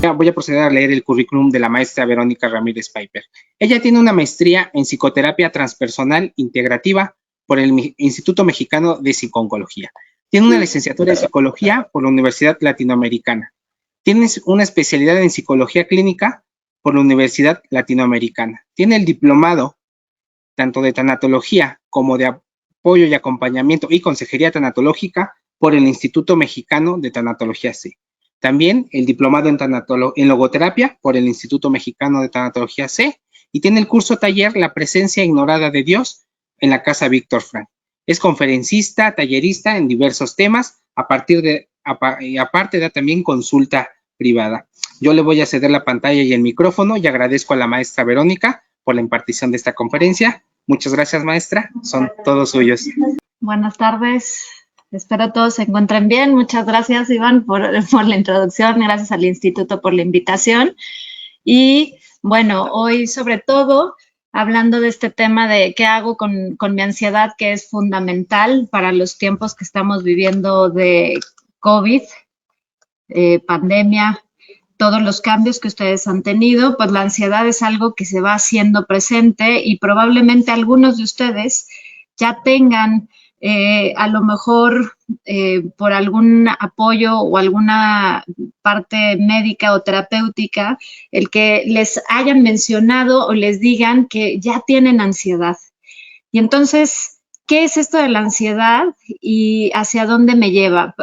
Voy a proceder a leer el currículum de la maestra Verónica Ramírez Piper. Ella tiene una maestría en psicoterapia transpersonal integrativa por el Instituto Mexicano de Psico-Oncología. Tiene una licenciatura en psicología por la Universidad Latinoamericana. Tiene una especialidad en psicología clínica por la Universidad Latinoamericana. Tiene el diplomado tanto de tanatología como de apoyo y acompañamiento y consejería tanatológica por el Instituto Mexicano de Tanatología C. También el diplomado en logoterapia por el Instituto Mexicano de Tanatología C y tiene el curso taller La presencia ignorada de Dios en la Casa Víctor Frank. Es conferencista, tallerista en diversos temas, aparte da también consulta privada. Yo le voy a ceder la pantalla y el micrófono y agradezco a la maestra Verónica por la impartición de esta conferencia. Muchas gracias, maestra. Son todos suyos. Buenas tardes. Espero todos se encuentren bien. Muchas gracias, Iván, por la introducción. Gracias al Instituto por la invitación. Y bueno, hoy sobre todo hablando de este tema de qué hago con mi ansiedad, que es fundamental para los tiempos que estamos viviendo de COVID, pandemia, todos los cambios que ustedes han tenido, pues la ansiedad es algo que se va haciendo presente y probablemente algunos de ustedes ya tengan a lo mejor por algún apoyo o alguna parte médica o terapéutica, el que les hayan mencionado o les digan que ya tienen ansiedad. Y entonces, ¿qué es esto de la ansiedad y hacia dónde me lleva?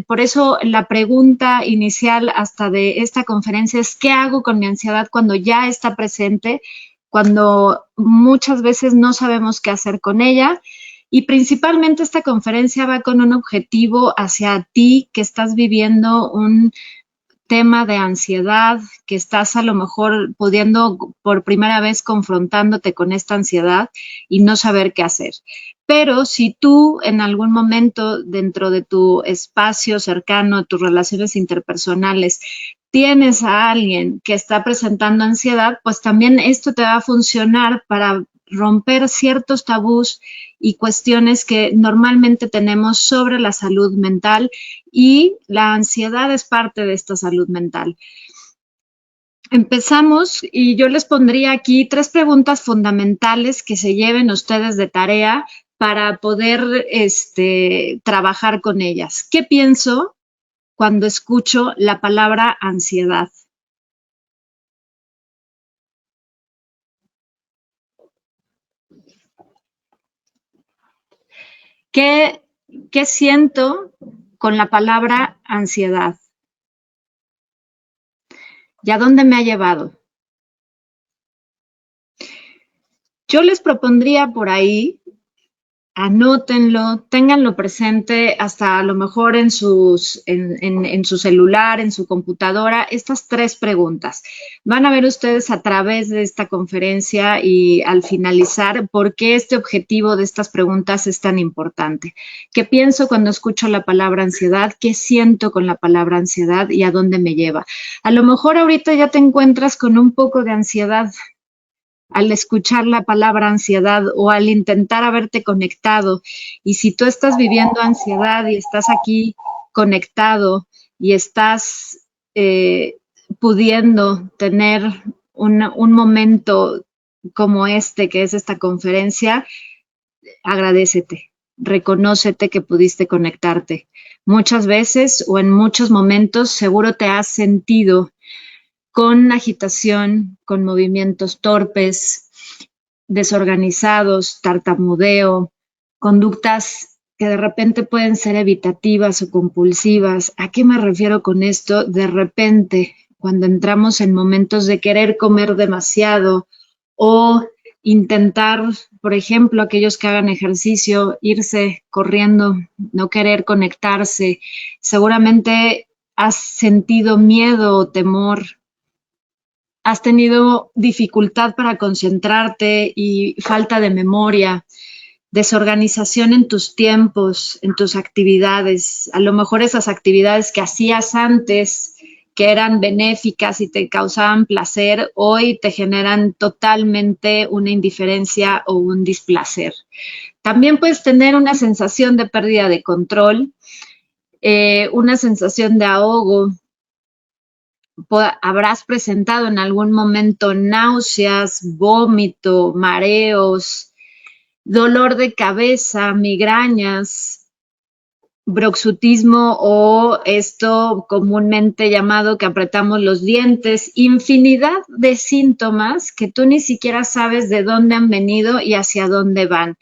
Por eso la pregunta inicial hasta de esta conferencia es ¿qué hago con mi ansiedad cuando ya está presente, cuando muchas veces no sabemos qué hacer con ella? Y principalmente esta conferencia va con un objetivo hacia ti que estás viviendo un tema de ansiedad, que estás a lo mejor pudiendo por primera vez confrontándote con esta ansiedad y no saber qué hacer. Pero si tú en algún momento dentro de tu espacio cercano, tus relaciones interpersonales, tienes a alguien que está presentando ansiedad, pues también esto te va a funcionar para romper ciertos tabús y cuestiones que normalmente tenemos sobre la salud mental, y la ansiedad es parte de esta salud mental. Empezamos y yo les pondría aquí 3 preguntas fundamentales que se lleven ustedes de tarea para poder trabajar con ellas. ¿Qué pienso cuando escucho la palabra ansiedad? ¿Qué siento con la palabra ansiedad? ¿Y a dónde me ha llevado? Yo les propondría por ahí, anótenlo, ténganlo presente hasta a lo mejor en su celular, en su computadora, estas 3 preguntas. Van a ver ustedes a través de esta conferencia y al finalizar por qué este objetivo de estas preguntas es tan importante. ¿Qué pienso cuando escucho la palabra ansiedad? ¿Qué siento con la palabra ansiedad y a dónde me lleva? A lo mejor ahorita ya te encuentras con un poco de ansiedad al escuchar la palabra ansiedad o al intentar haberte conectado. Y si tú estás viviendo ansiedad y estás aquí conectado y estás pudiendo tener un momento como este, que es esta conferencia, agradécete, reconócete que pudiste conectarte. Muchas veces o en muchos momentos seguro te has sentido con agitación, con movimientos torpes, desorganizados, tartamudeo, conductas que de repente pueden ser evitativas o compulsivas. ¿A qué me refiero con esto? De repente, cuando entramos en momentos de querer comer demasiado o intentar, por ejemplo, aquellos que hagan ejercicio, irse corriendo, no querer conectarse, seguramente has sentido miedo o temor, has tenido dificultad para concentrarte y falta de memoria, desorganización en tus tiempos, en tus actividades, a lo mejor esas actividades que hacías antes, que eran benéficas y te causaban placer, hoy te generan totalmente una indiferencia o un displacer. También puedes tener una sensación de pérdida de control, una sensación de ahogo, habrás presentado en algún momento náuseas, vómito, mareos, dolor de cabeza, migrañas, bruxismo o esto comúnmente llamado que apretamos los dientes, infinidad de síntomas que tú ni siquiera sabes de dónde han venido y hacia dónde van.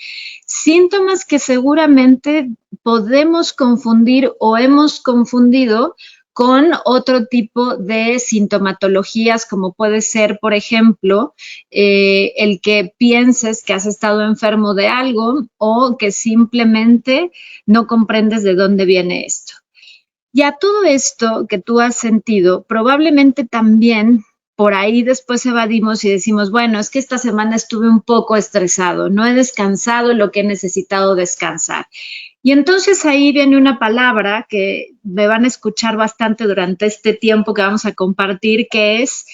Síntomas que seguramente podemos confundir o hemos confundido con otro tipo de sintomatologías, como puede ser, por ejemplo, el que pienses que has estado enfermo de algo o que simplemente no comprendes de dónde viene esto. Y a todo esto que tú has sentido, probablemente también por ahí después evadimos y decimos, bueno, es que esta semana estuve un poco estresado, no he descansado lo que he necesitado descansar. Y entonces ahí viene una palabra que me van a escuchar bastante durante este tiempo que vamos a compartir, que es,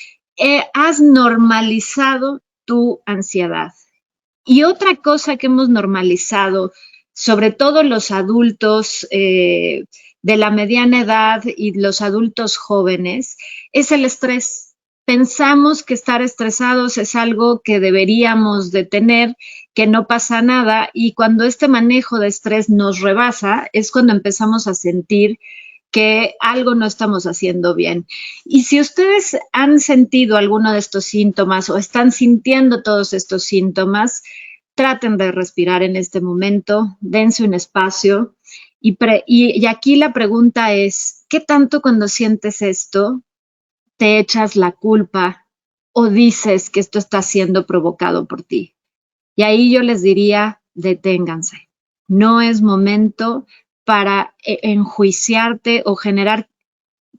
has normalizado tu ansiedad. Y otra cosa que hemos normalizado, sobre todo los adultos de la mediana edad y los adultos jóvenes, es el estrés. Pensamos que estar estresados es algo que deberíamos de tener, que no pasa nada, y cuando este manejo de estrés nos rebasa, es cuando empezamos a sentir que algo no estamos haciendo bien. Y si ustedes han sentido alguno de estos síntomas o están sintiendo todos estos síntomas, traten de respirar en este momento, dense un espacio y aquí la pregunta es, ¿qué tanto cuando sientes esto te echas la culpa o dices que esto está siendo provocado por ti? Y ahí yo les diría, deténganse. No es momento para enjuiciarte o generar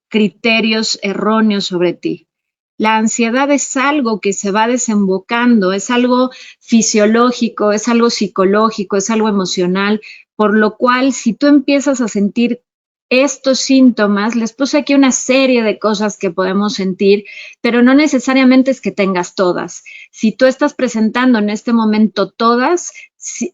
criterios erróneos sobre ti. La ansiedad es algo que se va desembocando, es algo fisiológico, es algo psicológico, es algo emocional, por lo cual si tú empiezas a sentir estos síntomas, les puse aquí una serie de cosas que podemos sentir, pero no necesariamente es que tengas todas. Si tú estás presentando en este momento todas,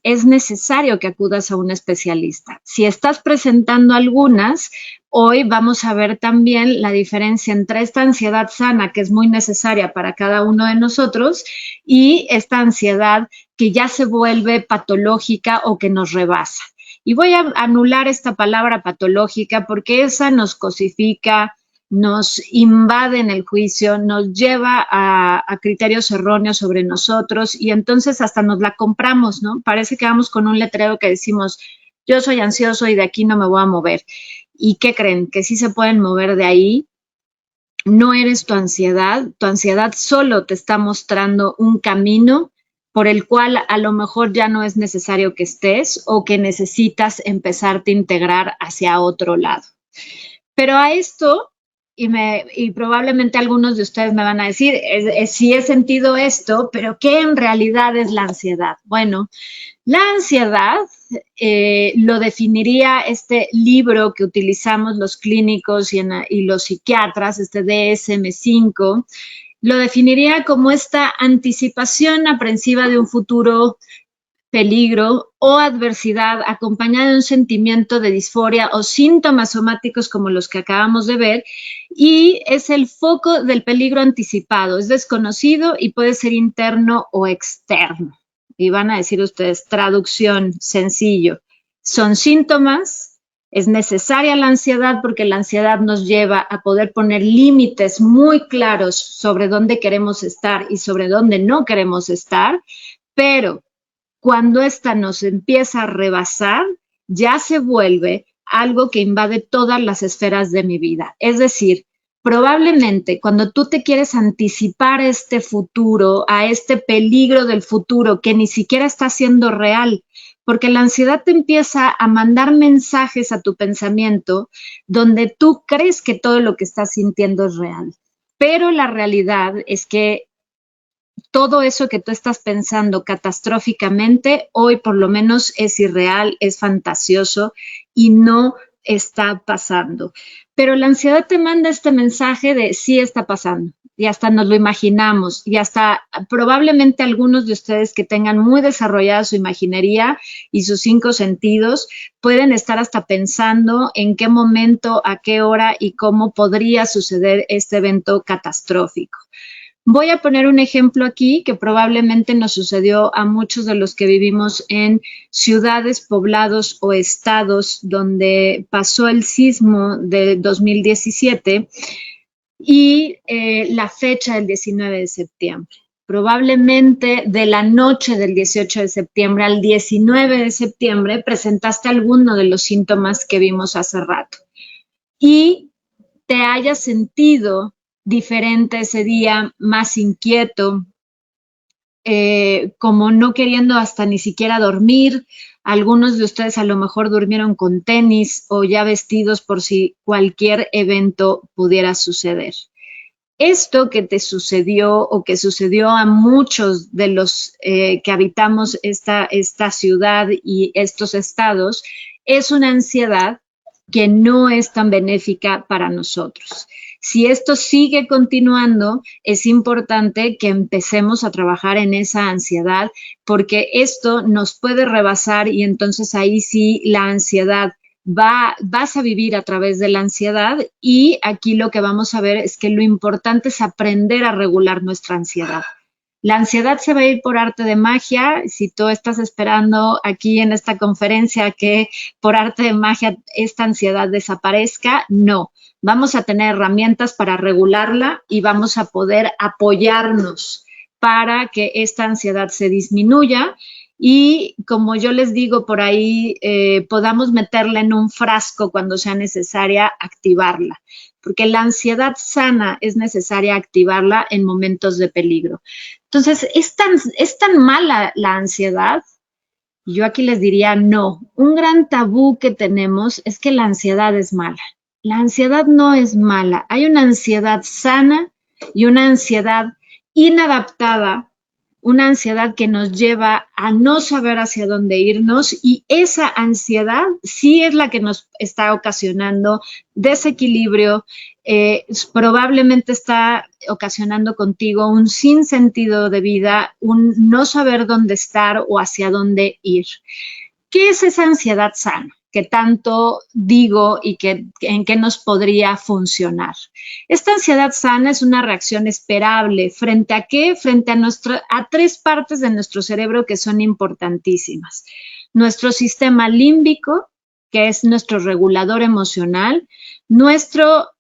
es necesario que acudas a un especialista. Si estás presentando algunas, hoy vamos a ver también la diferencia entre esta ansiedad sana, que es muy necesaria para cada uno de nosotros, y esta ansiedad que ya se vuelve patológica o que nos rebasa. Y voy a anular esta palabra patológica porque esa nos cosifica, nos invade en el juicio, nos lleva a criterios erróneos sobre nosotros y entonces hasta nos la compramos, ¿no? Parece que vamos con un letrero que decimos, yo soy ansioso y de aquí no me voy a mover. ¿Y qué creen? Que sí se pueden mover de ahí. No eres tu ansiedad solo te está mostrando un camino por el cual a lo mejor ya no es necesario que estés o que necesitas empezarte a integrar hacia otro lado. Pero a esto, y probablemente algunos de ustedes me van a decir, sí he sentido esto, pero ¿qué en realidad es la ansiedad? Bueno, la ansiedad lo definiría este libro que utilizamos los clínicos y los psiquiatras, este DSM-5, lo definiría como esta anticipación aprensiva de un futuro peligro o adversidad acompañada de un sentimiento de disforia o síntomas somáticos como los que acabamos de ver, y es el foco del peligro anticipado, es desconocido y puede ser interno o externo. Y van a decir ustedes, traducción, sencillo, son síntomas, es necesaria la ansiedad porque la ansiedad nos lleva a poder poner límites muy claros sobre dónde queremos estar y sobre dónde no queremos estar, pero cuando esta nos empieza a rebasar, ya se vuelve algo que invade todas las esferas de mi vida. Es decir, probablemente cuando tú te quieres anticipar a este futuro, a este peligro del futuro que ni siquiera está siendo real, porque la ansiedad te empieza a mandar mensajes a tu pensamiento donde tú crees que todo lo que estás sintiendo es real. Pero la realidad es que todo eso que tú estás pensando catastróficamente, hoy por lo menos es irreal, es fantasioso y no está pasando. Pero la ansiedad te manda este mensaje de sí está pasando. y hasta nos lo imaginamos, y hasta probablemente algunos de ustedes que tengan muy desarrollada su imaginería y sus 5 sentidos pueden estar hasta pensando en qué momento, a qué hora y cómo podría suceder este evento catastrófico. Voy a poner un ejemplo aquí que probablemente nos sucedió a muchos de los que vivimos en ciudades, poblados o estados donde pasó el sismo de 2017 y la fecha del 19 de septiembre. Probablemente de la noche del 18 de septiembre al 19 de septiembre presentaste alguno de los síntomas que vimos hace rato y te hayas sentido diferente ese día, más inquieto, como no queriendo hasta ni siquiera dormir. Algunos de ustedes a lo mejor durmieron con tenis o ya vestidos por si cualquier evento pudiera suceder. Esto que te sucedió o que sucedió a muchos de los que habitamos esta ciudad y estos estados es una ansiedad que no es tan benéfica para nosotros. Si esto sigue continuando, es importante que empecemos a trabajar en esa ansiedad porque esto nos puede rebasar y entonces ahí sí la ansiedad vas a vivir a través de la ansiedad y aquí lo que vamos a ver es que lo importante es aprender a regular nuestra ansiedad. La ansiedad se va a ir por arte de magia. Si tú estás esperando aquí en esta conferencia que por arte de magia esta ansiedad desaparezca, no. Vamos a tener herramientas para regularla y vamos a poder apoyarnos para que esta ansiedad se disminuya y, como yo les digo por ahí, podamos meterla en un frasco cuando sea necesaria activarla, porque la ansiedad sana es necesaria activarla en momentos de peligro. Entonces, ¿es tan mala la ansiedad? Yo aquí les diría no. Un gran tabú que tenemos es que la ansiedad es mala. La ansiedad no es mala. Hay una ansiedad sana y una ansiedad inadaptada, una ansiedad que nos lleva a no saber hacia dónde irnos y esa ansiedad sí es la que nos está ocasionando desequilibrio, probablemente está ocasionando contigo un sinsentido de vida, un no saber dónde estar o hacia dónde ir. ¿Qué es esa ansiedad sana que tanto digo y en qué nos podría funcionar? Esta ansiedad sana es una reacción esperable. ¿Frente a qué? Frente a 3 partes de nuestro cerebro que son importantísimas. Nuestro sistema límbico, que es nuestro regulador emocional, nuestra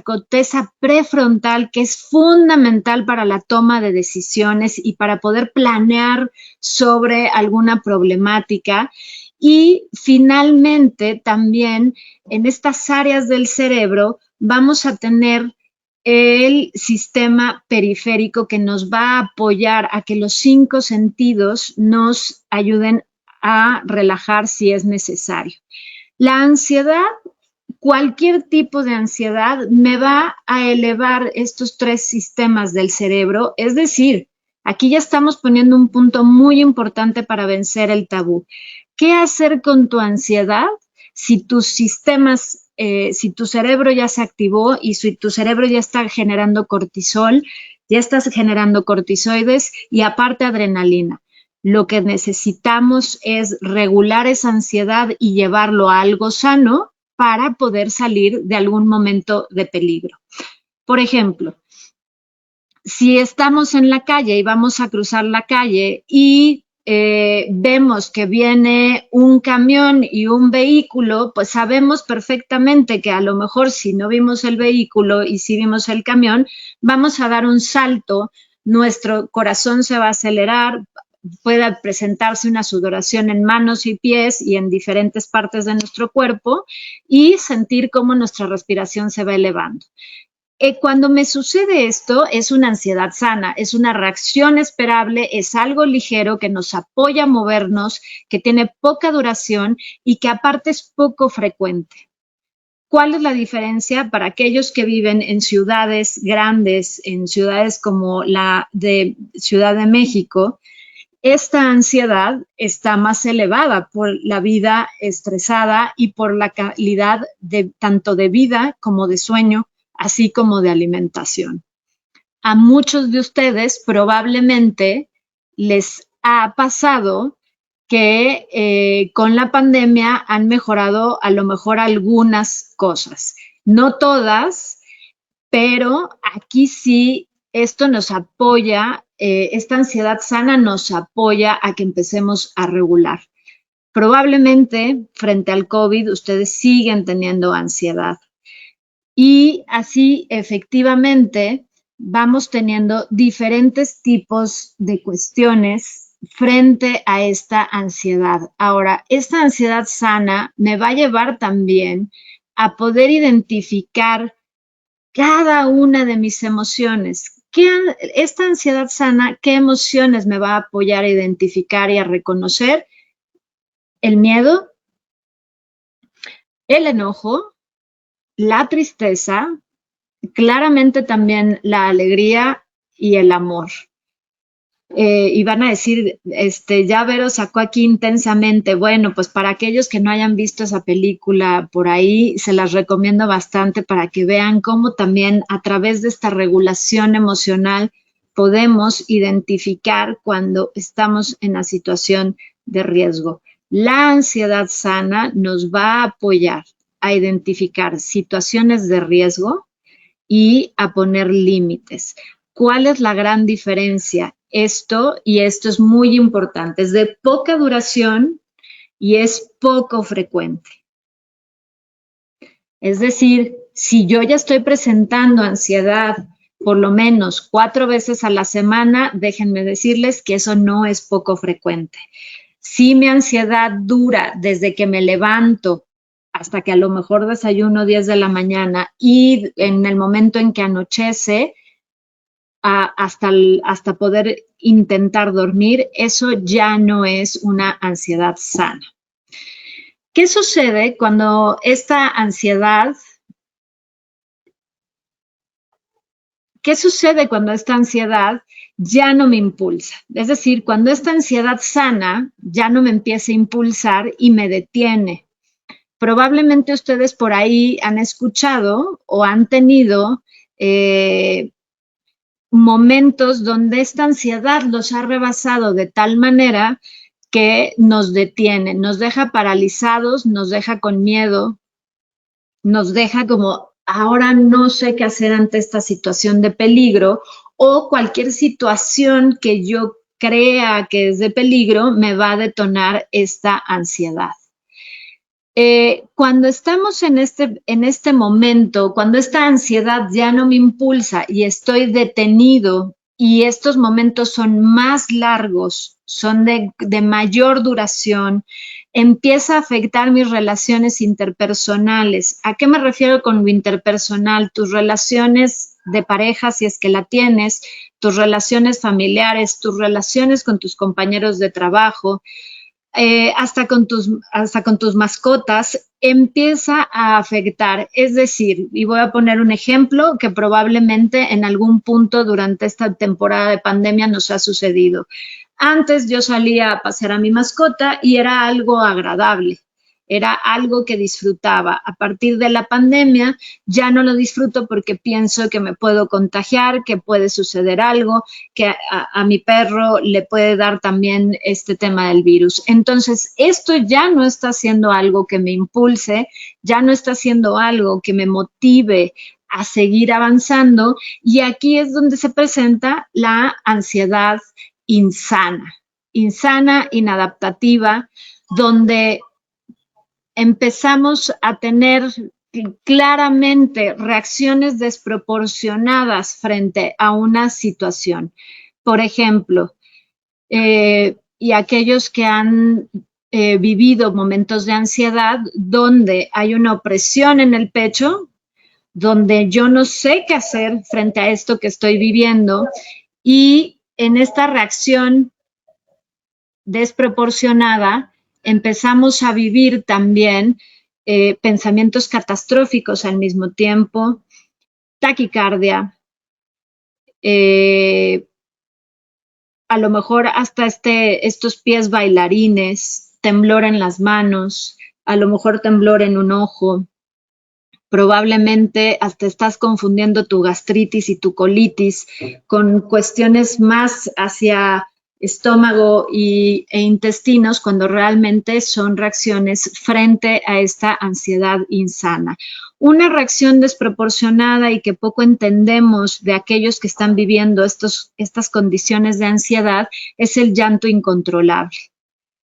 corteza prefrontal, que es fundamental para la toma de decisiones y para poder planear sobre alguna problemática. Y finalmente, también en estas áreas del cerebro vamos a tener el sistema periférico que nos va a apoyar a que los 5 sentidos nos ayuden a relajar si es necesario. La ansiedad, cualquier tipo de ansiedad, me va a elevar estos 3 sistemas del cerebro, es decir, aquí ya estamos poniendo un punto muy importante para vencer el tabú. ¿Qué hacer con tu ansiedad si tus sistemas, si tu cerebro ya se activó y si tu cerebro ya está generando cortisol, ya estás generando cortisoides y aparte adrenalina? Lo que necesitamos es regular esa ansiedad y llevarlo a algo sano para poder salir de algún momento de peligro. Por ejemplo, si estamos en la calle y vamos a cruzar la calle y vemos que viene un camión y un vehículo, pues sabemos perfectamente que a lo mejor si no vimos el vehículo y si vimos el camión, vamos a dar un salto, nuestro corazón se va a acelerar, puede presentarse una sudoración en manos y pies y en diferentes partes de nuestro cuerpo y sentir cómo nuestra respiración se va elevando. Cuando me sucede esto, es una ansiedad sana, es una reacción esperable, es algo ligero que nos apoya a movernos, que tiene poca duración y que aparte es poco frecuente. ¿Cuál es la diferencia para aquellos que viven en ciudades grandes, en ciudades como la de Ciudad de México? Esta ansiedad está más elevada por la vida estresada y por la calidad tanto de vida como de sueño, así como de alimentación. a muchos de ustedes probablemente les ha pasado que con la pandemia han mejorado a lo mejor algunas cosas. No todas, pero aquí sí esto nos apoya, esta ansiedad sana nos apoya a que empecemos a regular. Probablemente frente al COVID ustedes siguen teniendo ansiedad y así efectivamente vamos teniendo diferentes tipos de cuestiones frente a esta ansiedad. Ahora, esta ansiedad sana me va a llevar también a poder identificar cada una de mis emociones. Esta ansiedad sana, ¿qué emociones me va a apoyar a identificar y a reconocer? El miedo, el enojo, la tristeza, claramente también la alegría y el amor. Y van a decir, ya Vero sacó aquí intensamente. Bueno, pues para aquellos que no hayan visto esa película por ahí, se las recomiendo bastante para que vean cómo también a través de esta regulación emocional podemos identificar cuando estamos en la situación de riesgo. La ansiedad sana nos va a apoyar a identificar situaciones de riesgo y a poner límites. ¿Cuál es la gran diferencia? Esto es muy importante, es de poca duración y es poco frecuente. Es decir, si yo ya estoy presentando ansiedad por lo menos 4 veces a la semana, déjenme decirles que eso no es poco frecuente. Si mi ansiedad dura desde que me levanto hasta que a lo mejor desayuno 10 de la mañana y en el momento en que anochece, hasta poder intentar dormir, eso ya no es una ansiedad sana. ¿Qué sucede cuando esta ansiedad, ya no me impulsa? Es decir, cuando esta ansiedad sana ya no me empieza a impulsar y me detiene. Probablemente ustedes por ahí han escuchado o han tenido momentos donde esta ansiedad los ha rebasado de tal manera que nos detiene, nos deja paralizados, nos deja con miedo, nos deja como ahora no sé qué hacer ante esta situación de peligro o cualquier situación que yo crea que es de peligro me va a detonar esta ansiedad. Cuando estamos en este momento, cuando esta ansiedad ya no me impulsa y estoy detenido y estos momentos son más largos, son de mayor duración, empieza a afectar mis relaciones interpersonales. ¿A qué me refiero con lo interpersonal? Tus relaciones de pareja, si es que la tienes, tus relaciones familiares, tus relaciones con tus compañeros de trabajo, hasta con tus mascotas, empieza a afectar. Es decir, y voy a poner un ejemplo que probablemente en algún punto durante esta temporada de pandemia nos ha sucedido. Antes yo salía a pasear a mi mascota y era algo agradable, era algo que disfrutaba. A partir de la pandemia ya no lo disfruto porque pienso que me puedo contagiar, que puede suceder algo, que a mi perro le puede dar también este tema del virus. Entonces, esto ya no está siendo algo que me impulse, ya no está siendo algo que me motive a seguir avanzando y aquí es donde se presenta la ansiedad insana, inadaptativa, donde empezamos a tener claramente reacciones desproporcionadas frente a una situación. Por ejemplo, y aquellos que han vivido momentos de ansiedad donde hay una opresión en el pecho, donde yo no sé qué hacer frente a esto que estoy viviendo y en esta reacción desproporcionada empezamos a vivir también pensamientos catastróficos al mismo tiempo, taquicardia, a lo mejor hasta estos pies bailarines, temblor en las manos, a lo mejor temblor en un ojo, probablemente hasta estás confundiendo tu gastritis y tu colitis con cuestiones más hacia estómago e intestinos, cuando realmente son reacciones frente a esta ansiedad insana. Una reacción desproporcionada y que poco entendemos de aquellos que están viviendo estas condiciones de ansiedad es el llanto incontrolable.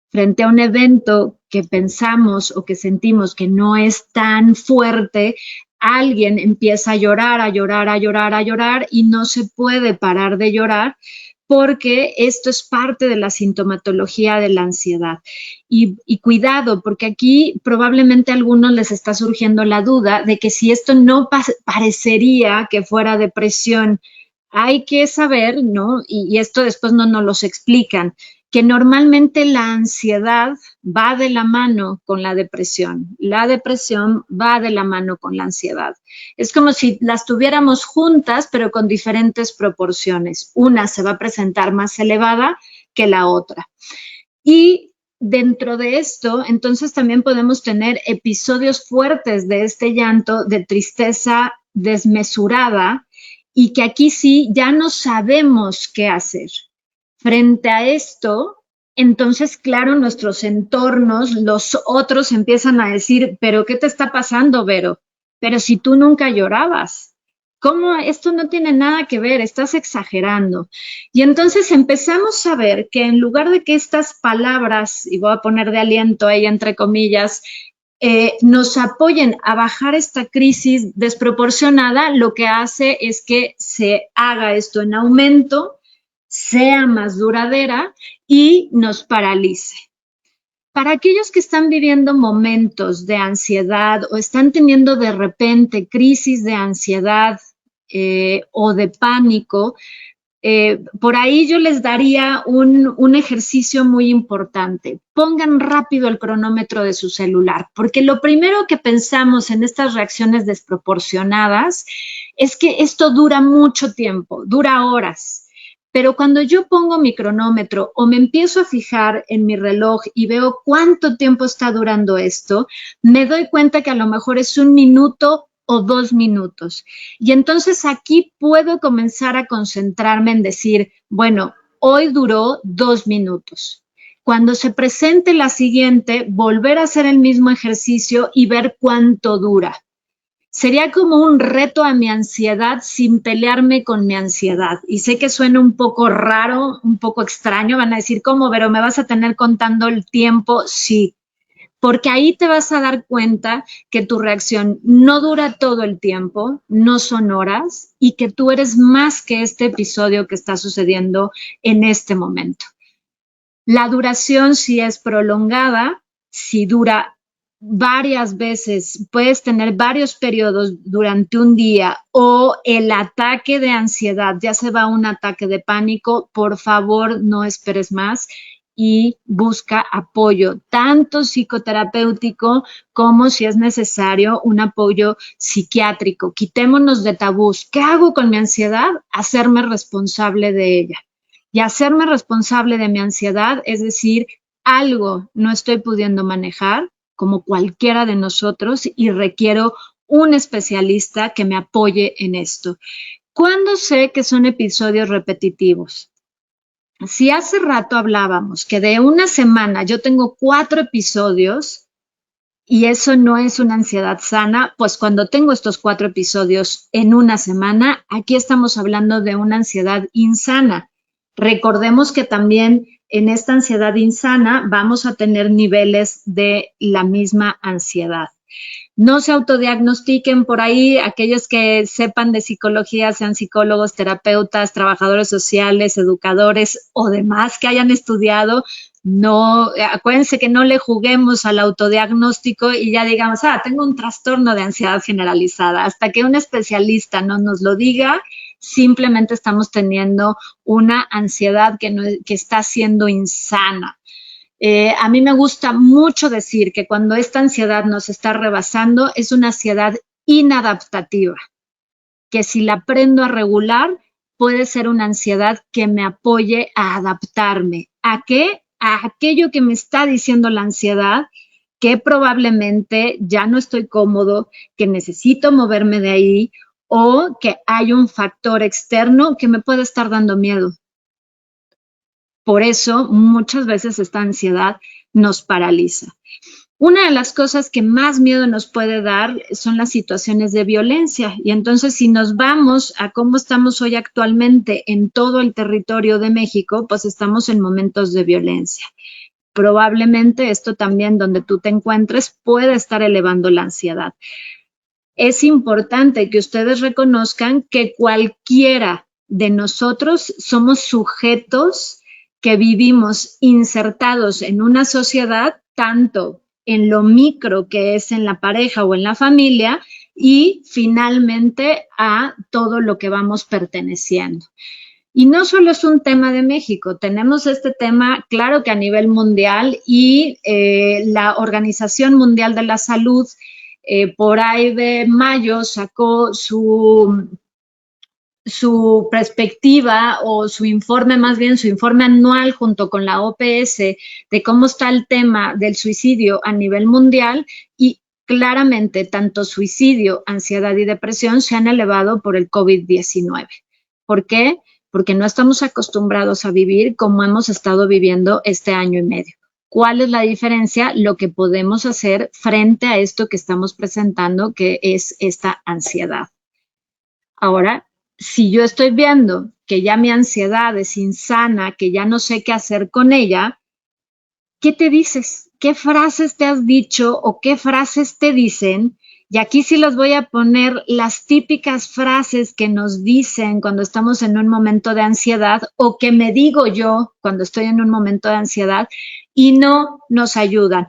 Frente a un evento que pensamos o que sentimos que no es tan fuerte, alguien empieza a llorar, a llorar, a llorar, a llorar y no se puede parar de llorar, porque esto es parte de la sintomatología de la ansiedad. Y cuidado, porque aquí probablemente a algunos les está surgiendo la duda de que si esto no parecería que fuera depresión, hay que saber, ¿no? Y esto después no nos lo explican, que normalmente la ansiedad va de la mano con la depresión. La depresión va de la mano con la ansiedad. Es como si las tuviéramos juntas, pero con diferentes proporciones. Una se va a presentar más elevada que la otra. Y dentro de esto, entonces también podemos tener episodios fuertes de este llanto, de tristeza desmesurada, y que aquí sí ya no sabemos qué hacer. Frente a esto, entonces, claro, nuestros entornos, los otros empiezan a decir, pero ¿qué te está pasando, Vero? Pero si tú nunca llorabas, ¿cómo? Esto no tiene nada que ver, estás exagerando. Y entonces empezamos a ver que en lugar de que estas palabras, y voy a poner de aliento ahí entre comillas, nos apoyen a bajar esta crisis desproporcionada, lo que hace es que se haga esto en aumento, sea más duradera y nos paralice. Para aquellos que están viviendo momentos de ansiedad o están teniendo de repente crisis de ansiedad o de pánico, por ahí yo les daría un ejercicio muy importante. Pongan rápido el cronómetro de su celular, porque lo primero que pensamos en estas reacciones desproporcionadas es que esto dura mucho tiempo, dura horas. Pero cuando yo pongo mi cronómetro o me empiezo a fijar en mi reloj y veo cuánto tiempo está durando esto, me doy cuenta que a lo mejor es 1 minuto o 2 minutos. Y entonces aquí puedo comenzar a concentrarme en decir, bueno, hoy duró 2 minutos. Cuando se presente la siguiente, volver a hacer el mismo ejercicio y ver cuánto dura. Sería como un reto a mi ansiedad sin pelearme con mi ansiedad. Y sé que suena un poco raro, un poco extraño. Van a decir, ¿cómo? Pero me vas a tener contando el tiempo. Sí, porque ahí te vas a dar cuenta que tu reacción no dura todo el tiempo, no son horas, y que tú eres más que este episodio que está sucediendo en este momento. La duración, si es prolongada, si dura varias veces, puedes tener varios periodos durante un día, o el ataque de ansiedad ya se va a un ataque de pánico, por favor no esperes más y busca apoyo, tanto psicoterapéutico como, si es necesario, un apoyo psiquiátrico. Quitémonos de tabús. ¿Qué hago con mi ansiedad? Hacerme responsable de ella. Y hacerme responsable de mi ansiedad, es decir, algo no estoy pudiendo manejar, como cualquiera de nosotros, y requiero un especialista que me apoye en esto. ¿Cuándo sé que son episodios repetitivos? Si hace rato hablábamos que de una semana yo tengo 4 episodios y eso no es una ansiedad sana, pues cuando tengo estos 4 episodios en una semana, aquí estamos hablando de una ansiedad insana. Recordemos que también en esta ansiedad insana vamos a tener niveles de la misma ansiedad. No se autodiagnostiquen por ahí, aquellos que sepan de psicología, sean psicólogos, terapeutas, trabajadores sociales, educadores o demás que hayan estudiado, no, acuérdense que no le juguemos al autodiagnóstico y ya digamos, tengo un trastorno de ansiedad generalizada. Hasta que un especialista no nos lo diga, simplemente estamos teniendo una ansiedad que está siendo insana. A mí me gusta mucho decir que cuando esta ansiedad nos está rebasando es una ansiedad inadaptativa, que si la aprendo a regular puede ser una ansiedad que me apoye a adaptarme. ¿A qué? A aquello que me está diciendo la ansiedad, que probablemente ya no estoy cómodo, que necesito moverme de ahí o que hay un factor externo que me puede estar dando miedo. Por eso muchas veces esta ansiedad nos paraliza. Una de las cosas que más miedo nos puede dar son las situaciones de violencia. Y entonces, si nos vamos a cómo estamos hoy actualmente en todo el territorio de México, pues estamos en momentos de violencia. Probablemente esto también, donde tú te encuentres, puede estar elevando la ansiedad. Es importante que ustedes reconozcan que cualquiera de nosotros somos sujetos que vivimos insertados en una sociedad, tanto en lo micro que es en la pareja o en la familia, y finalmente a todo lo que vamos perteneciendo. Y no solo es un tema de México, tenemos este tema, claro que a nivel mundial, y la Organización Mundial de la Salud por ahí de mayo sacó su perspectiva o su informe, más bien su informe anual junto con la OPS de cómo está el tema del suicidio a nivel mundial, y claramente tanto suicidio, ansiedad y depresión se han elevado por el COVID-19. ¿Por qué? Porque no estamos acostumbrados a vivir como hemos estado viviendo este año y medio. ¿Cuál es la diferencia? Lo que podemos hacer frente a esto que estamos presentando, que es esta ansiedad. Ahora, si yo estoy viendo que ya mi ansiedad es insana, que ya no sé qué hacer con ella, ¿qué te dices? ¿Qué frases te has dicho o qué frases te dicen? Y aquí sí les voy a poner las típicas frases que nos dicen cuando estamos en un momento de ansiedad o que me digo yo cuando estoy en un momento de ansiedad y no nos ayudan.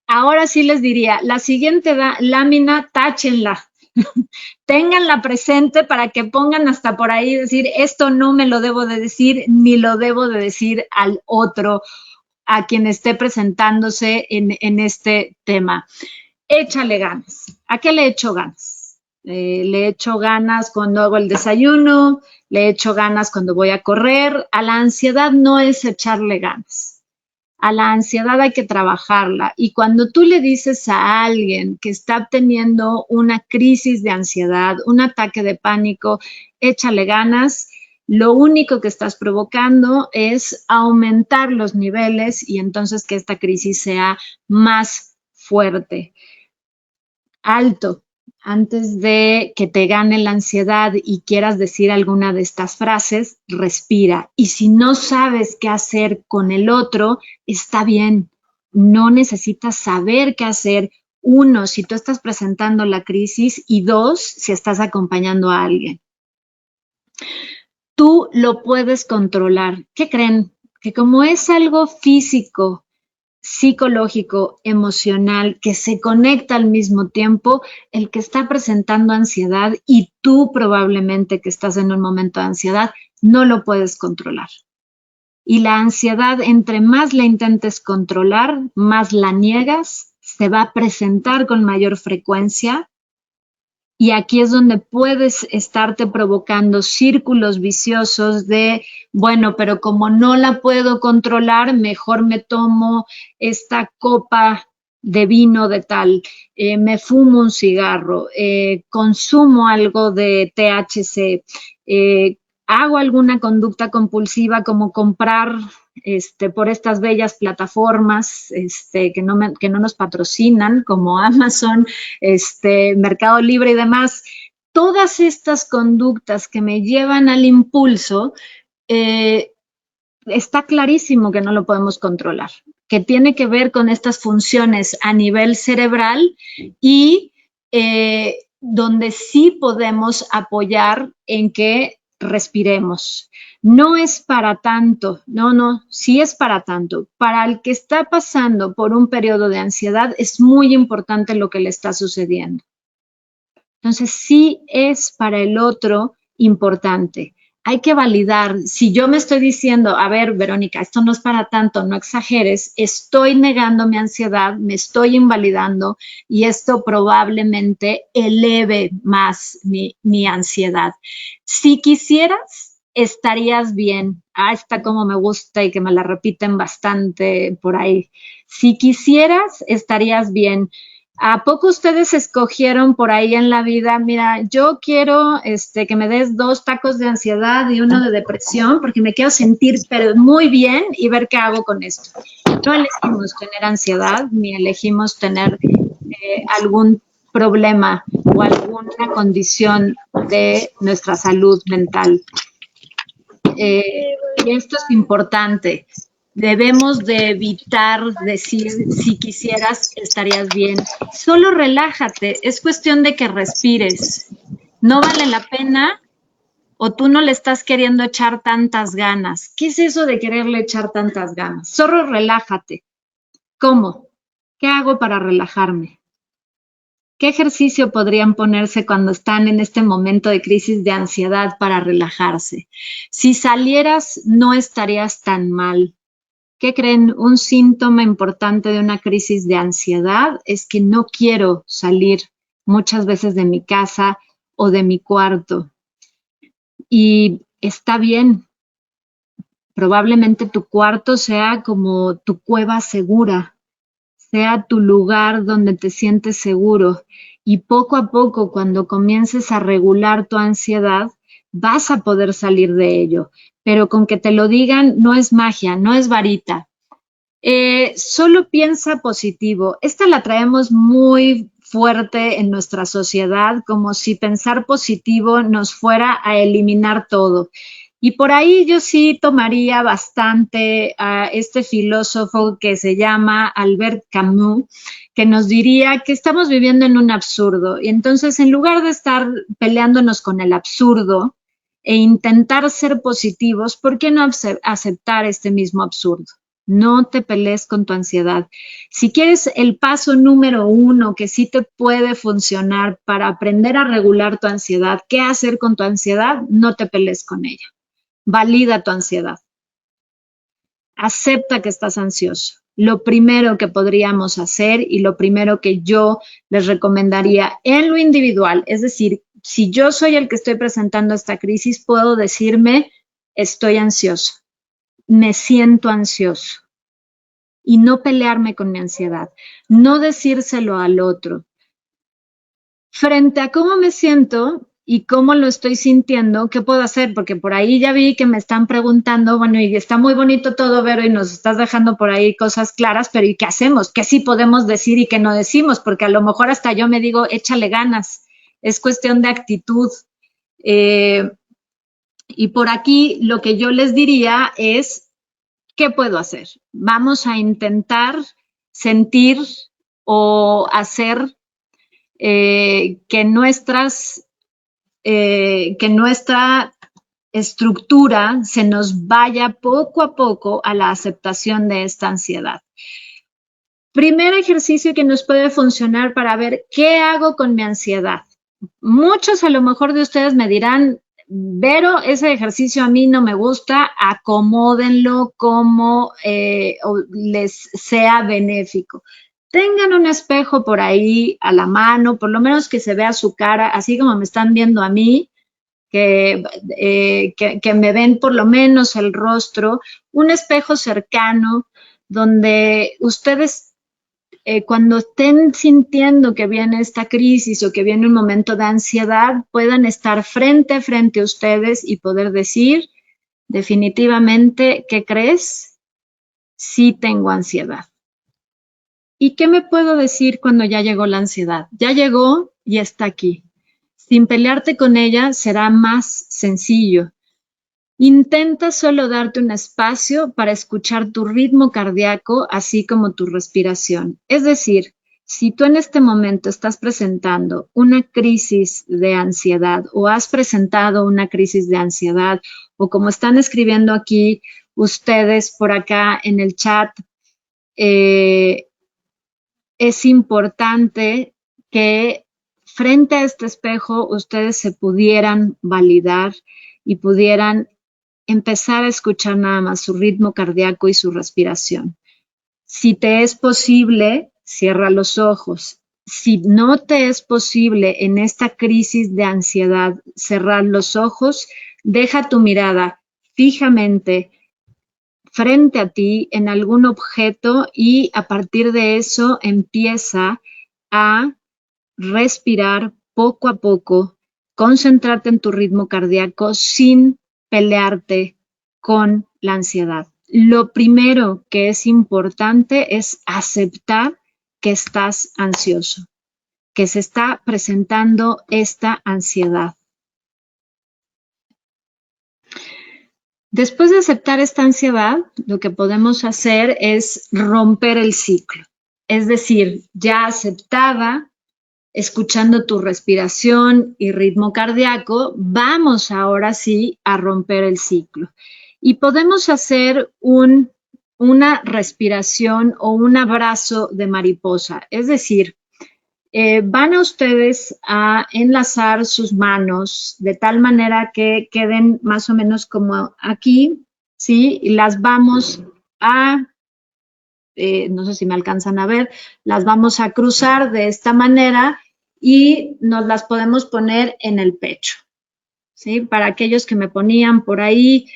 Ahora sí les diría, la siguiente lámina, táchenla. Ténganla presente para que pongan hasta por ahí decir, esto no me lo debo de decir, ni lo debo de decir al otro, a quien esté presentándose en este tema. Échale ganas. ¿A qué le echo ganas? Le echo ganas cuando hago el desayuno, le echo ganas cuando voy a correr. A la ansiedad no es echarle ganas. A la ansiedad hay que trabajarla. Y cuando tú le dices a alguien que está teniendo una crisis de ansiedad, un ataque de pánico, échale ganas, lo único que estás provocando es aumentar los niveles y entonces que esta crisis sea más fuerte. Alto. Antes de que te gane la ansiedad y quieras decir alguna de estas frases, respira. Y si no sabes qué hacer con el otro, está bien. No necesitas saber qué hacer. Uno, si tú estás presentando la crisis, y dos, si estás acompañando a alguien. Tú lo puedes controlar. ¿Qué creen? Que como es algo físico, psicológico, emocional, que se conecta al mismo tiempo, el que está presentando ansiedad y tú probablemente que estás en un momento de ansiedad, no lo puedes controlar. Y la ansiedad, entre más la intentes controlar, más la niegas, se va a presentar con mayor frecuencia. Y aquí es donde puedes estarte provocando círculos viciosos de, bueno, pero como no la puedo controlar, mejor me tomo esta copa de vino de tal, me fumo un cigarro, consumo algo de THC, hago alguna conducta compulsiva como comprar por estas bellas plataformas que no nos patrocinan, como Amazon, Mercado Libre y demás. Todas estas conductas que me llevan al impulso, está clarísimo que no lo podemos controlar, que tiene que ver con estas funciones a nivel cerebral y donde sí podemos apoyar en que respiremos. No es para tanto, sí es para tanto. Para el que está pasando por un periodo de ansiedad es muy importante lo que le está sucediendo. Entonces, sí es para el otro importante. Hay que validar. Si yo me estoy diciendo, a ver, Verónica, esto no es para tanto, no exageres, estoy negando mi ansiedad, me estoy invalidando y esto probablemente eleve más mi ansiedad. Si quisieras, estarías bien. Esta como me gusta y que me la repiten bastante por ahí. Si quisieras, estarías bien. ¿A poco ustedes escogieron por ahí en la vida? Mira, yo quiero que me des 2 tacos de ansiedad y 1 de depresión porque me quiero sentir pero muy bien y ver qué hago con esto. No elegimos tener ansiedad ni elegimos tener algún problema o alguna condición de nuestra salud mental. Y esto es importante. Debemos de evitar decir, si quisieras, estarías bien. Solo relájate. Es cuestión de que respires. No vale la pena o tú no le estás queriendo echar tantas ganas. ¿Qué es eso de quererle echar tantas ganas? Solo relájate. ¿Cómo? ¿Qué hago para relajarme? ¿Qué ejercicio podrían ponerse cuando están en este momento de crisis de ansiedad para relajarse? Si salieras, no estarías tan mal. ¿Qué creen? Un síntoma importante de una crisis de ansiedad es que no quiero salir muchas veces de mi casa o de mi cuarto. Y está bien. Probablemente tu cuarto sea como tu cueva segura, sea tu lugar donde te sientes seguro. Y poco a poco, cuando comiences a regular tu ansiedad, vas a poder salir de ello. Pero con que te lo digan no es magia, no es varita. Solo piensa positivo. Esta la traemos muy fuerte en nuestra sociedad, como si pensar positivo nos fuera a eliminar todo. Y por ahí yo sí tomaría bastante a este filósofo que se llama Albert Camus, que nos diría que estamos viviendo en un absurdo. Y entonces, en lugar de estar peleándonos con el absurdo e intentar ser positivos, ¿por qué no aceptar este mismo absurdo? No te pelees con tu ansiedad. Si quieres el paso número 1 que sí te puede funcionar para aprender a regular tu ansiedad, ¿qué hacer con tu ansiedad? No te pelees con ella. Valida tu ansiedad. Acepta que estás ansioso. Lo primero que podríamos hacer y lo primero que yo les recomendaría en lo individual, es decir, si yo soy el que estoy presentando esta crisis, puedo decirme, estoy ansioso, me siento ansioso y no pelearme con mi ansiedad, no decírselo al otro. Frente a cómo me siento y cómo lo estoy sintiendo, ¿qué puedo hacer? Porque por ahí ya vi que me están preguntando, bueno, y está muy bonito todo, Vero, y nos estás dejando por ahí cosas claras, pero ¿y qué hacemos? ¿Qué sí podemos decir y qué no decimos? Porque a lo mejor hasta yo me digo, échale ganas, es cuestión de actitud. Y por aquí lo que yo les diría es, ¿qué puedo hacer? Vamos a intentar sentir o hacer que nuestra estructura se nos vaya poco a poco a la aceptación de esta ansiedad. Primer ejercicio que nos puede funcionar para ver qué hago con mi ansiedad. Muchos a lo mejor de ustedes me dirán, Vero, ese ejercicio a mí no me gusta, acomódenlo como les sea benéfico. Tengan un espejo por ahí a la mano, por lo menos que se vea su cara, así como me están viendo a mí, que me ven por lo menos el rostro, un espejo cercano donde ustedes cuando estén sintiendo que viene esta crisis o que viene un momento de ansiedad, puedan estar frente a ustedes y poder decir definitivamente, ¿qué crees? Sí tengo ansiedad. ¿Y qué me puedo decir cuando ya llegó la ansiedad? Ya llegó y está aquí. Sin pelearte con ella será más sencillo. Intenta solo darte un espacio para escuchar tu ritmo cardíaco, así como tu respiración. Es decir, si tú en este momento estás presentando una crisis de ansiedad o has presentado una crisis de ansiedad o como están escribiendo aquí ustedes por acá en el chat, es importante que frente a este espejo ustedes se pudieran validar y pudieran empezar a escuchar nada más su ritmo cardíaco y su respiración. Si te es posible, cierra los ojos. Si no te es posible en esta crisis de ansiedad cerrar los ojos, Deja tu mirada fijamente frente a ti en algún objeto y a partir de eso empieza a respirar poco a poco, concentrarte en tu ritmo cardíaco sin pelearte con la ansiedad. Lo primero que es importante es aceptar que estás ansioso, que se está presentando esta ansiedad. Después de aceptar esta ansiedad, lo que podemos hacer es romper el ciclo. Es decir, ya aceptada, escuchando tu respiración y ritmo cardíaco, vamos ahora sí a romper el ciclo. Y podemos hacer una respiración o un abrazo de mariposa. Es decir, van a ustedes a enlazar sus manos de tal manera que queden más o menos como aquí, ¿sí? Y las vamos a, no sé si me alcanzan a ver, las vamos a cruzar de esta manera y nos las podemos poner en el pecho, ¿sí? Para aquellos que me ponían por ahí,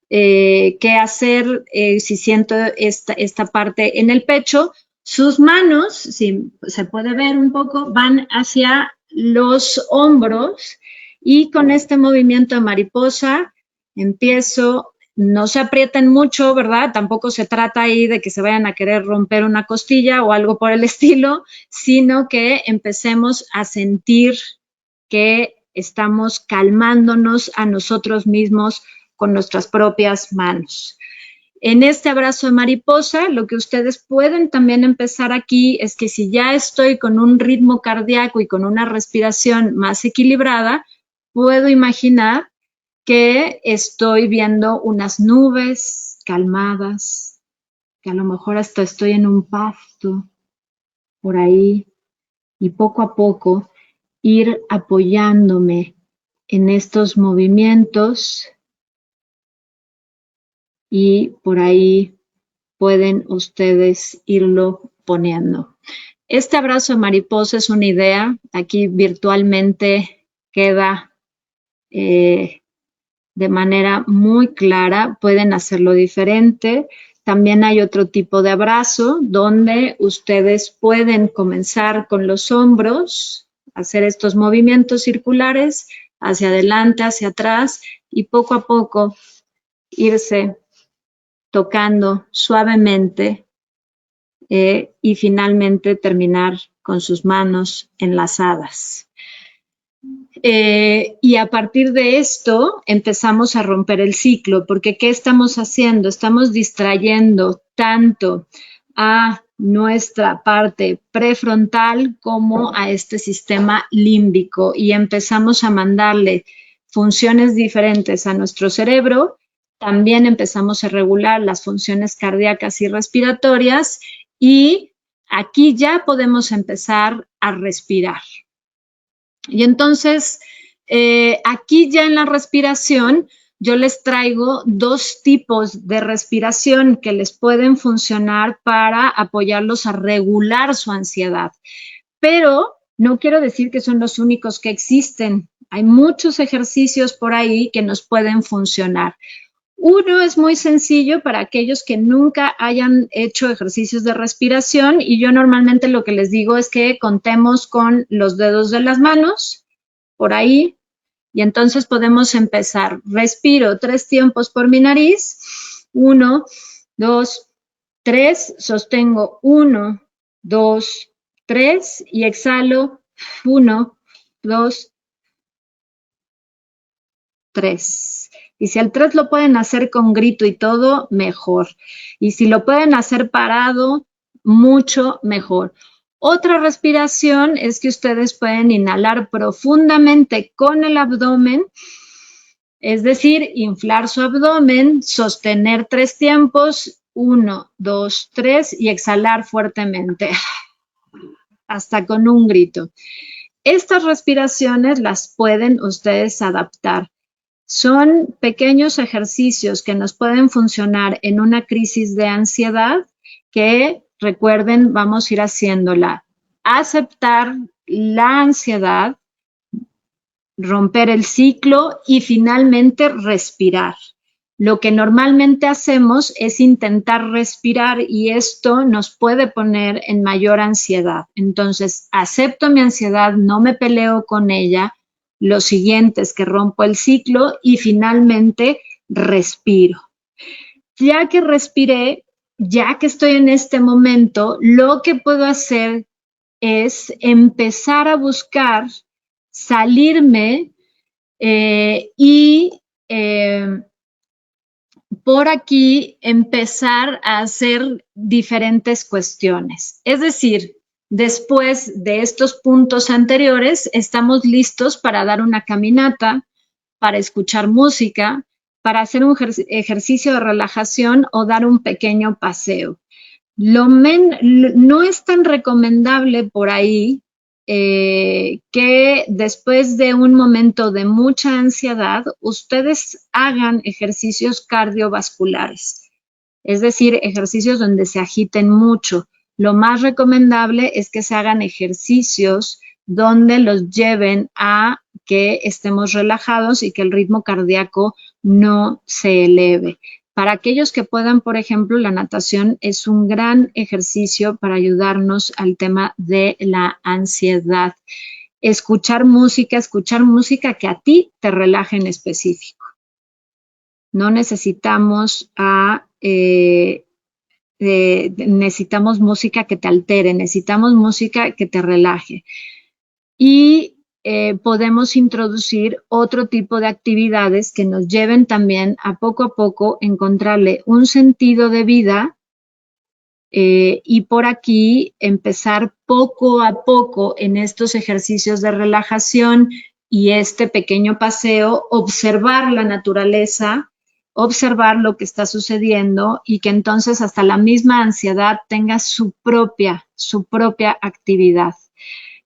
qué hacer si siento esta parte en el pecho. Sus manos, si se puede ver un poco, van hacia los hombros y con este movimiento de mariposa empiezo, no se aprieten mucho, ¿verdad? Tampoco se trata ahí de que se vayan a querer romper una costilla o algo por el estilo, sino que empecemos a sentir que estamos calmándonos a nosotros mismos con nuestras propias manos. En este abrazo de mariposa, lo que ustedes pueden también empezar aquí es que si ya estoy con un ritmo cardíaco y con una respiración más equilibrada, puedo imaginar que estoy viendo unas nubes calmadas, que a lo mejor hasta estoy en un pasto por ahí y poco a poco ir apoyándome en estos movimientos y por ahí pueden ustedes irlo poniendo. Este abrazo de mariposa es una idea, aquí virtualmente queda de manera muy clara, pueden hacerlo diferente. También hay otro tipo de abrazo donde ustedes pueden comenzar con los hombros, hacer estos movimientos circulares hacia adelante, hacia atrás y poco a poco irse tocando suavemente y finalmente terminar con sus manos enlazadas. Y a partir de esto empezamos a romper el ciclo, porque ¿qué estamos haciendo? Estamos distrayendo tanto a nuestra parte prefrontal como a este sistema límbico y empezamos a mandarle funciones diferentes a nuestro cerebro. También empezamos a regular las funciones cardíacas y respiratorias y aquí ya podemos empezar a respirar. Y entonces, aquí ya en la respiración, yo les traigo dos tipos de respiración que les pueden funcionar para apoyarlos a regular su ansiedad. Pero no quiero decir que son los únicos que existen. Hay muchos ejercicios por ahí que nos pueden funcionar. Uno es muy sencillo para aquellos que nunca hayan hecho ejercicios de respiración y yo normalmente lo que les digo es que contemos con los dedos de las manos por ahí y entonces podemos empezar. Respiro 3 tiempos por mi nariz. 1, 2, 3. Sostengo 1, 2, 3 y exhalo 1, 2, 3. Y si al 3 lo pueden hacer con grito y todo, mejor. Y si lo pueden hacer parado, mucho mejor. Otra respiración es que ustedes pueden inhalar profundamente con el abdomen, es decir, inflar su abdomen, sostener 3 tiempos, 1, 2, 3 y exhalar fuertemente, hasta con un grito. Estas respiraciones las pueden ustedes adaptar. Son pequeños ejercicios que nos pueden funcionar en una crisis de ansiedad que, recuerden, vamos a ir haciéndola. Aceptar la ansiedad, romper el ciclo y finalmente respirar. Lo que normalmente hacemos es intentar respirar y esto nos puede poner en mayor ansiedad. Entonces, acepto mi ansiedad, no me peleo con ella. Lo siguiente es que rompo el ciclo y finalmente respiro. Ya que respiré, ya que estoy en este momento, lo que puedo hacer es empezar a buscar salirme y por aquí empezar a hacer diferentes cuestiones. Es decir, después de estos puntos anteriores, estamos listos para dar una caminata, para escuchar música, para hacer un ejercicio de relajación o dar un pequeño paseo. No es tan recomendable por ahí que después de un momento de mucha ansiedad, ustedes hagan ejercicios cardiovasculares, es decir, ejercicios donde se agiten mucho. Lo más recomendable es que se hagan ejercicios donde los lleven a que estemos relajados y que el ritmo cardíaco no se eleve. Para aquellos que puedan, por ejemplo, la natación es un gran ejercicio para ayudarnos al tema de la ansiedad. Escuchar música que a ti te relaje en específico. No necesitamos necesitamos música que te altere, necesitamos música que te relaje. Y podemos introducir otro tipo de actividades que nos lleven también a poco encontrarle un sentido de vida y por aquí empezar poco a poco en estos ejercicios de relajación y este pequeño paseo, observar la naturaleza, observar lo que está sucediendo y que entonces hasta la misma ansiedad tenga su propia actividad.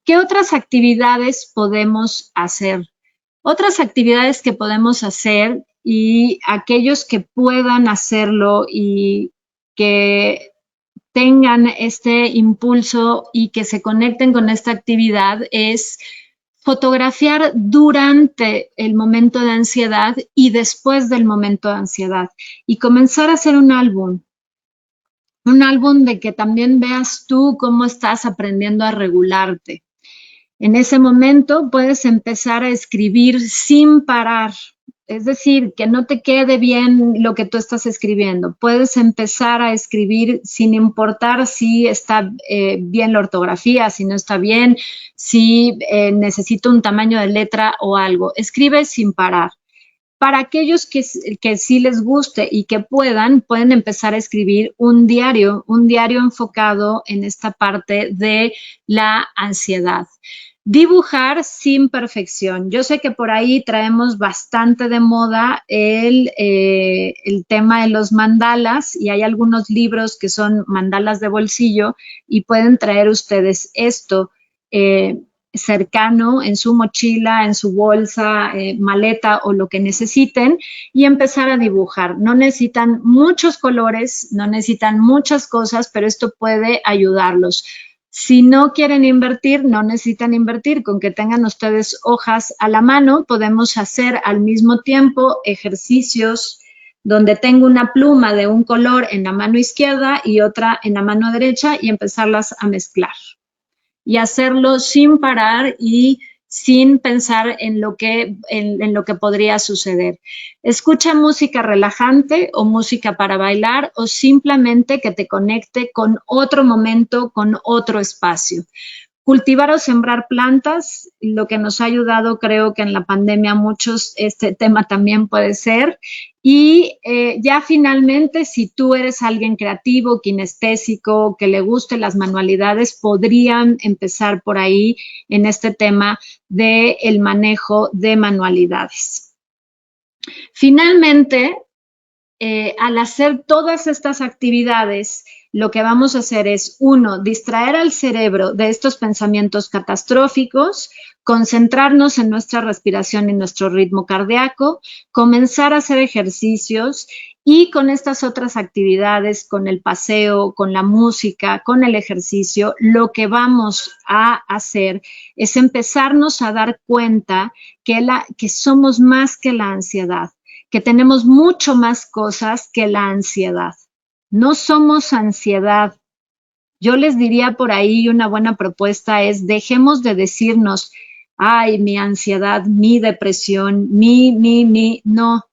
¿Qué otras actividades podemos hacer? Otras actividades que podemos hacer y aquellos que puedan hacerlo y que tengan este impulso y que se conecten con esta actividad es fotografiar durante el momento de ansiedad y después del momento de ansiedad y comenzar a hacer un álbum de que también veas tú cómo estás aprendiendo a regularte. En ese momento puedes empezar a escribir sin parar, es decir, que no te quede bien lo que tú estás escribiendo. Puedes empezar a escribir sin importar si está bien la ortografía, si no está bien, si necesito un tamaño de letra o algo. Escribe sin parar. Para aquellos que sí les guste y que pueden empezar a escribir un diario enfocado en esta parte de la ansiedad. Dibujar sin perfección. Yo sé que por ahí traemos bastante de moda el tema de los mandalas y hay algunos libros que son mandalas de bolsillo y pueden traer ustedes esto cercano en su mochila, en su bolsa, maleta o lo que necesiten y empezar a dibujar. No necesitan muchos colores, no necesitan muchas cosas, pero esto puede ayudarlos. Si no quieren invertir, no necesitan invertir. Con que tengan ustedes hojas a la mano, podemos hacer al mismo tiempo ejercicios donde tengo una pluma de un color en la mano izquierda y otra en la mano derecha y empezarlas a mezclar. Y hacerlo sin parar y sin pensar en lo que podría suceder. Escucha música relajante o música para bailar o simplemente que te conecte con otro momento, con otro espacio. Cultivar o sembrar plantas, lo que nos ha ayudado creo que en la pandemia a muchos, este tema también puede ser. Y ya finalmente, si tú eres alguien creativo, kinestésico, que le gusten las manualidades, podrían empezar por ahí en este tema del manejo de manualidades. Finalmente, al hacer todas estas actividades, lo que vamos a hacer es, 1, distraer al cerebro de estos pensamientos catastróficos, concentrarnos en nuestra respiración y nuestro ritmo cardíaco, comenzar a hacer ejercicios y con estas otras actividades, con el paseo, con la música, con el ejercicio, lo que vamos a hacer es empezarnos a dar cuenta que somos más que la ansiedad, que tenemos mucho más cosas que la ansiedad. No somos ansiedad. Yo les diría por ahí una buena propuesta es dejemos de decirnos, ay, mi ansiedad, mi depresión, no,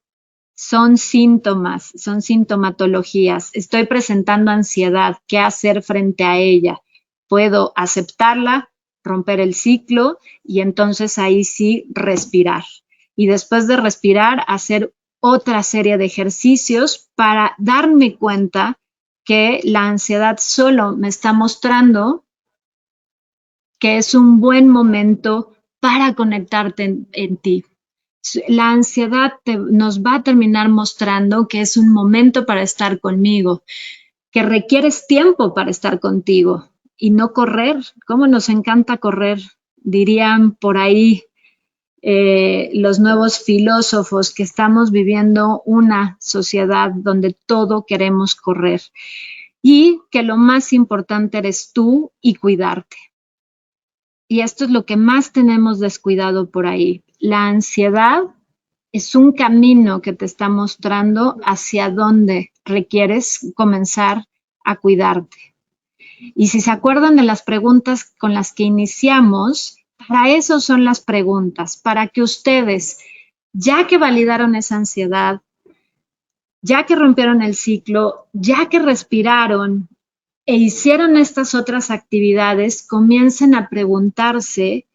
son síntomas, son sintomatologías. Estoy presentando ansiedad, ¿qué hacer frente a ella? Puedo aceptarla, romper el ciclo y entonces ahí sí respirar. Y después de respirar, hacer otra serie de ejercicios para darme cuenta que la ansiedad solo me está mostrando que es un buen momento para conectarte en ti. La ansiedad nos va a terminar mostrando que es un momento para estar conmigo, que requieres tiempo para estar contigo y no correr. ¿Cómo nos encanta correr? Dirían por ahí los nuevos filósofos que estamos viviendo una sociedad donde todo queremos correr y que lo más importante eres tú y cuidarte. Y esto es lo que más tenemos descuidado por ahí. La ansiedad es un camino que te está mostrando hacia dónde requieres comenzar a cuidarte. Y si se acuerdan de las preguntas con las que iniciamos, para eso son las preguntas, para que ustedes, ya que validaron esa ansiedad, ya que rompieron el ciclo, ya que respiraron e hicieron estas otras actividades, comiencen a preguntarse,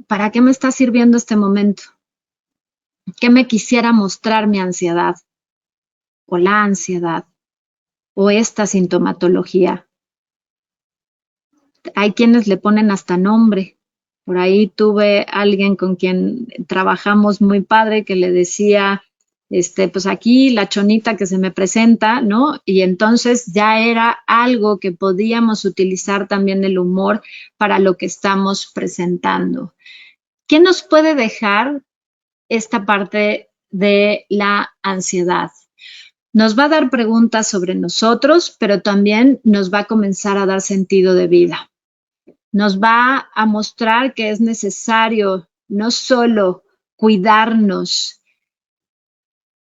¿para qué me está sirviendo este momento? ¿Qué me quisiera mostrar mi ansiedad? O la ansiedad, o esta sintomatología. Hay quienes le ponen hasta nombre. Por ahí tuve alguien con quien trabajamos muy padre que le decía, pues aquí la chonita que se me presenta, ¿no? Y entonces ya era algo que podíamos utilizar también el humor para lo que estamos presentando. ¿Qué nos puede dejar esta parte de la ansiedad? Nos va a dar preguntas sobre nosotros, pero también nos va a comenzar a dar sentido de vida. Nos va a mostrar que es necesario no solo cuidarnos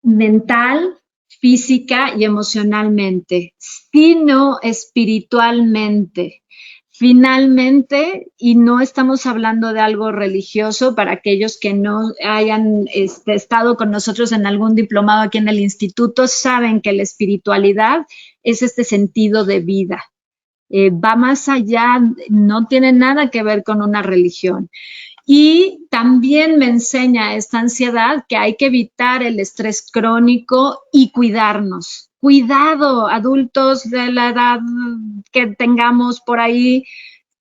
mental, física y emocionalmente, sino espiritualmente. Finalmente, y no estamos hablando de algo religioso para aquellos que no hayan estado con nosotros en algún diplomado aquí en el instituto, saben que la espiritualidad es este sentido de vida. Va más allá, no tiene nada que ver con una religión. Y también me enseña esta ansiedad que hay que evitar el estrés crónico y cuidarnos. Cuidado, adultos de la edad que tengamos por ahí,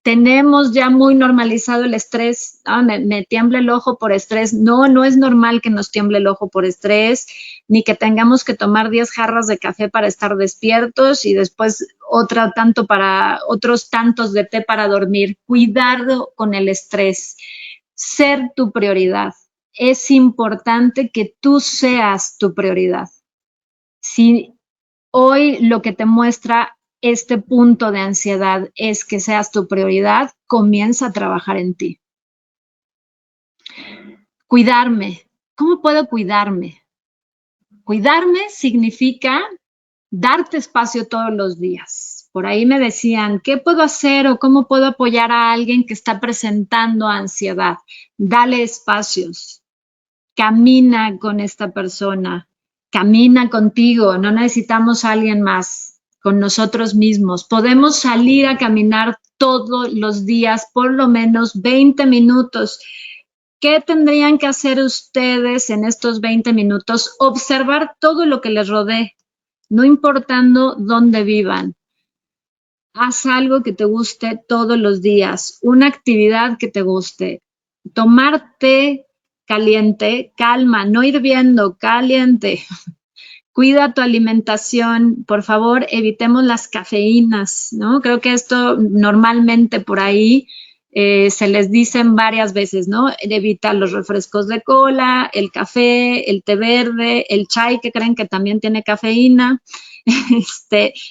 tenemos ya muy normalizado el estrés. Me tiembla el ojo por estrés. No, no es normal que nos tiemble el ojo por estrés, ni que tengamos que tomar 10 jarras de café para estar despiertos y después otros tantos de té para dormir. Cuidado con el estrés. Ser tu prioridad. Es importante que tú seas tu prioridad. Si hoy lo que te muestra este punto de ansiedad es que seas tu prioridad, comienza a trabajar en ti. Cuidarme. ¿Cómo puedo cuidarme? Cuidarme significa darte espacio todos los días. Por ahí me decían, ¿qué puedo hacer o cómo puedo apoyar a alguien que está presentando ansiedad? Dale espacios. Camina con esta persona. Camina contigo. No necesitamos a alguien más. Con nosotros mismos. Podemos salir a caminar todos los días, por lo menos 20 minutos. ¿Qué tendrían que hacer ustedes en estos 20 minutos? Observar todo lo que les rodee, no importando dónde vivan. Haz algo que te guste todos los días, una actividad que te guste. Tomar té caliente, calma, no hirviendo, caliente. cuida tu alimentación, por favor, evitemos las cafeínas, ¿no? Creo que esto normalmente por ahí se les dicen varias veces, ¿no? Evita los refrescos de cola, el café, el té verde, el chai, que creen que también tiene cafeína.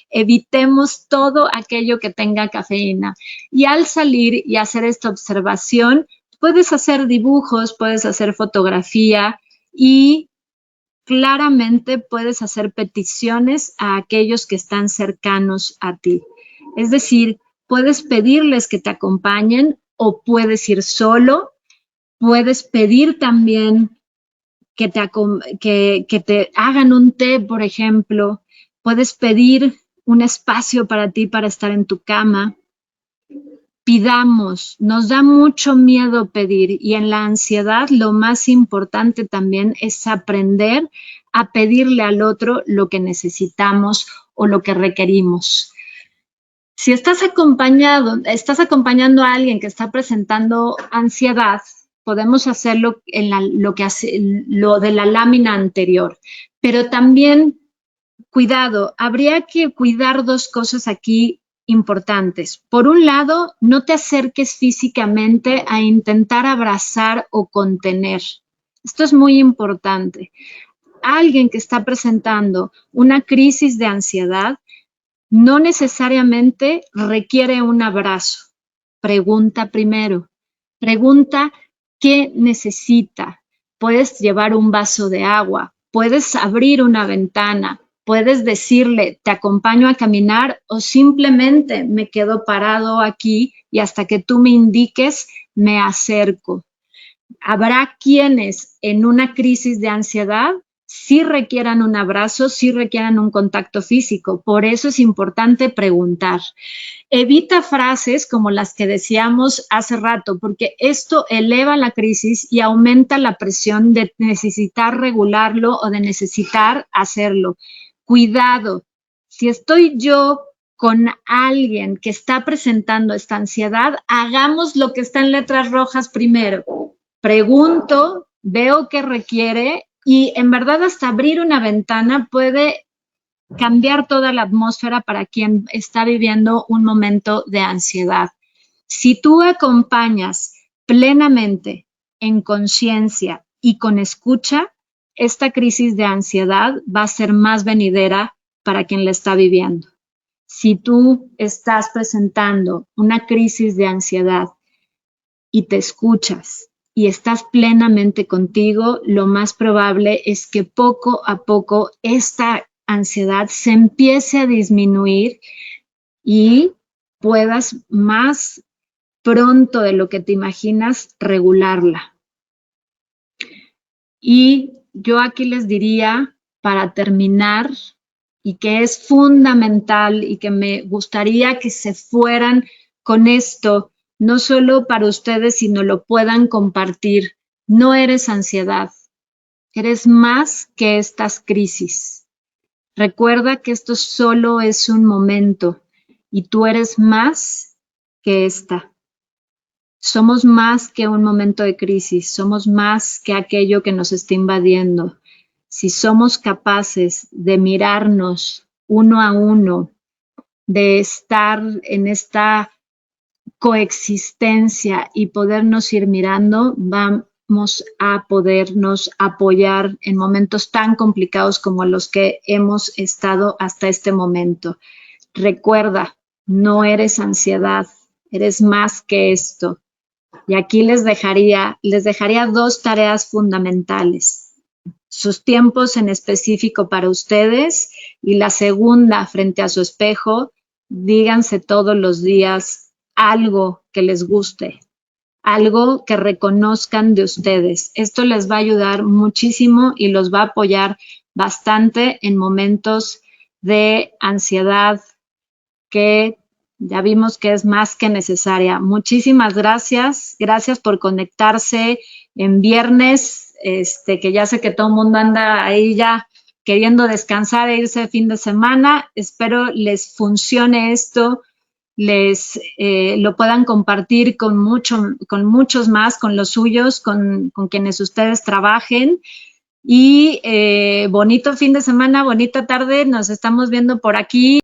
Evitemos todo aquello que tenga cafeína. Y al salir y hacer esta observación, puedes hacer dibujos, puedes hacer fotografía y claramente puedes hacer peticiones a aquellos que están cercanos a ti. Es decir, puedes pedirles que te acompañen o puedes ir solo. Puedes pedir también que te hagan un té, por ejemplo. Puedes pedir un espacio para ti para estar en tu cama. Pidamos, nos da mucho miedo pedir y en la ansiedad lo más importante también es aprender a pedirle al otro lo que necesitamos o lo que requerimos. Si estás acompañando a alguien que está presentando ansiedad, podemos hacerlo en lo de la lámina anterior, pero también cuidado, habría que cuidar dos cosas aquí importantes. Por un lado, no te acerques físicamente a intentar abrazar o contener. Esto es muy importante. Alguien que está presentando una crisis de ansiedad no necesariamente requiere un abrazo. Pregunta primero. Pregunta qué necesita. Puedes llevar un vaso de agua, puedes abrir una ventana, puedes decirle, te acompaño a caminar o simplemente me quedo parado aquí y hasta que tú me indiques, me acerco. Habrá quienes en una crisis de ansiedad sí requieran un abrazo, sí requieran un contacto físico. Por eso es importante preguntar. Evita frases como las que decíamos hace rato, porque esto eleva la crisis y aumenta la presión de necesitar regularlo o de necesitar hacerlo. Cuidado, si estoy yo con alguien que está presentando esta ansiedad, hagamos lo que está en letras rojas primero. Pregunto, veo qué requiere y en verdad hasta abrir una ventana puede cambiar toda la atmósfera para quien está viviendo un momento de ansiedad. Si tú acompañas plenamente en conciencia y con escucha, esta crisis de ansiedad va a ser más venidera para quien la está viviendo. Si tú estás presentando una crisis de ansiedad y te escuchas y estás plenamente contigo, lo más probable es que poco a poco esta ansiedad se empiece a disminuir y puedas más pronto de lo que te imaginas regularla. Y yo aquí les diría, para terminar, y que es fundamental y que me gustaría que se fueran con esto, no solo para ustedes, sino lo puedan compartir. No eres ansiedad, eres más que estas crisis. Recuerda que esto solo es un momento y tú eres más que esta. Somos más que un momento de crisis, somos más que aquello que nos está invadiendo. Si somos capaces de mirarnos uno a uno, de estar en esta coexistencia y podernos ir mirando, vamos a podernos apoyar en momentos tan complicados como los que hemos estado hasta este momento. Recuerda, no eres ansiedad, eres más que esto. Y aquí les dejaría dos tareas fundamentales. Sus tiempos en específico para ustedes y la segunda, frente a su espejo, díganse todos los días algo que les guste, algo que reconozcan de ustedes. Esto les va a ayudar muchísimo y los va a apoyar bastante en momentos de ansiedad que ya vimos que es más que necesaria. Muchísimas gracias. Gracias por conectarse en viernes, que ya sé que todo el mundo anda ahí ya queriendo descansar e irse de fin de semana. Espero les funcione esto, lo puedan compartir con muchos más, con los suyos, con quienes ustedes trabajen. y bonito fin de semana, bonita tarde, nos estamos viendo por aquí.